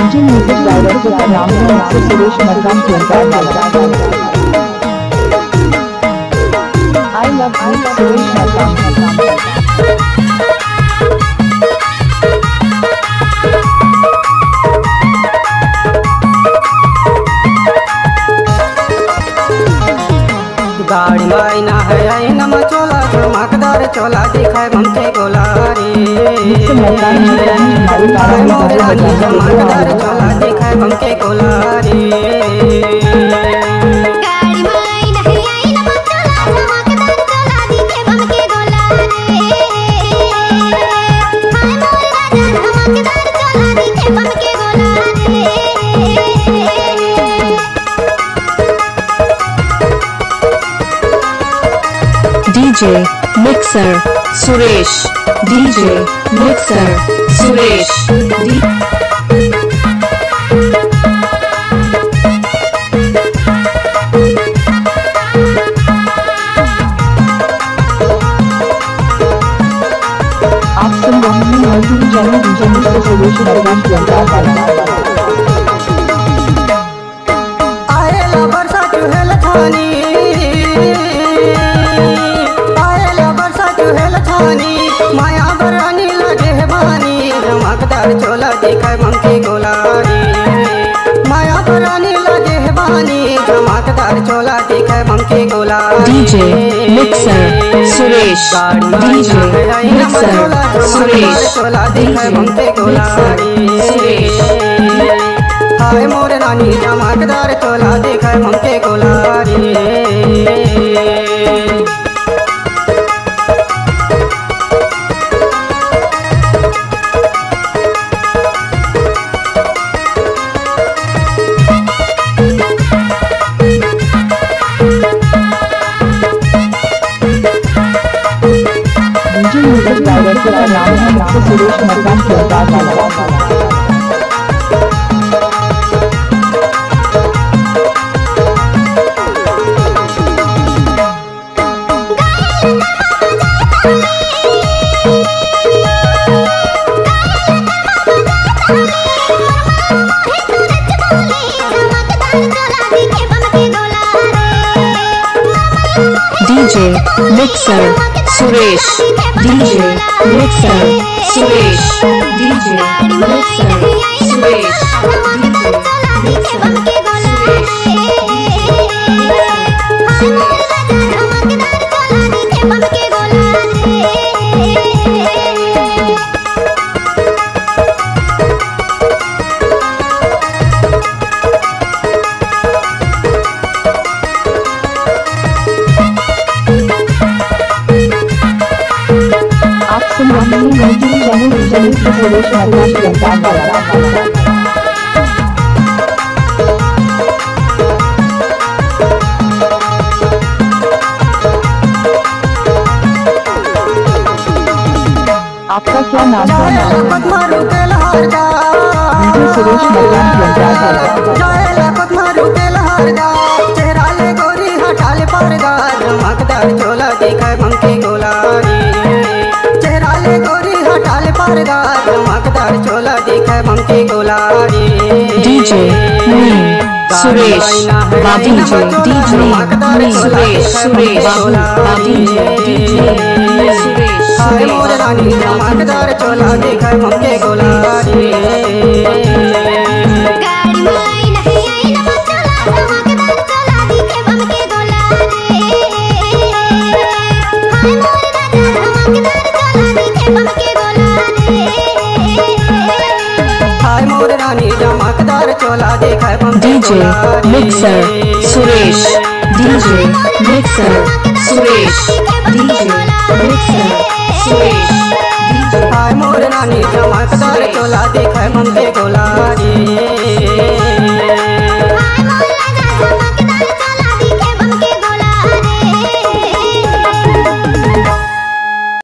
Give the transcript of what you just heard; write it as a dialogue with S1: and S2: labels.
S1: DJ music director का नाम है सुरेश मकान आई लव सुरेश मकान।
S2: गाड़ी मायना है आईना में चोला चमकदार चोला दिखाए हमके गोलारी चमकदार चोला दिखाए हमके गोलारी
S3: DJ Mixer Suresh DJ Mixer Suresh
S1: आप सुन रहे हैं multi channel DJ mister Suresh मकान
S2: आएला बरसा चुहेल थानी माया बरानी लगे है बानी चमकदार चोला दिखाए हमके गोलारी माया बरानी लगे है बानी चमकदार चोला दिखाए हमके गोलारी
S3: DJ Mixer Suresh DJ Mixer Suresh
S2: चोला दिखाए हमके गोलारी हाय मोर रानी चमकदार चोला दिखाए हमके गोलारी
S1: डीजे म्यूजिक डायरेक्टर का नाम है सुरेश मकान।
S3: DJ Mixer Suresh DJ Mixer Suresh DJ Mixer Suresh
S1: सुन रहे हैं multi channel DJ mister Suresh मकान। आपका क्या नाम है? डीजे सुरेश
S2: चमकदार चोला दिखाए हमके गोलारी चेहरा ले गोरी हटाले पारदा चमकदार चोला दिखाए हमके गोलारी
S3: DJ Suresh DJ Suresh
S2: हाय मोर रानी चमकदार चोला दिखाए हमके गोलारी हाय मोर रानी चमकदार चोला दिखाए
S3: DJ Mixer Suresh DJ Mixer Suresh DJ Mixer Suresh
S2: हाय मोर रानी चमकदार चोला दिखाए हमके गोलारी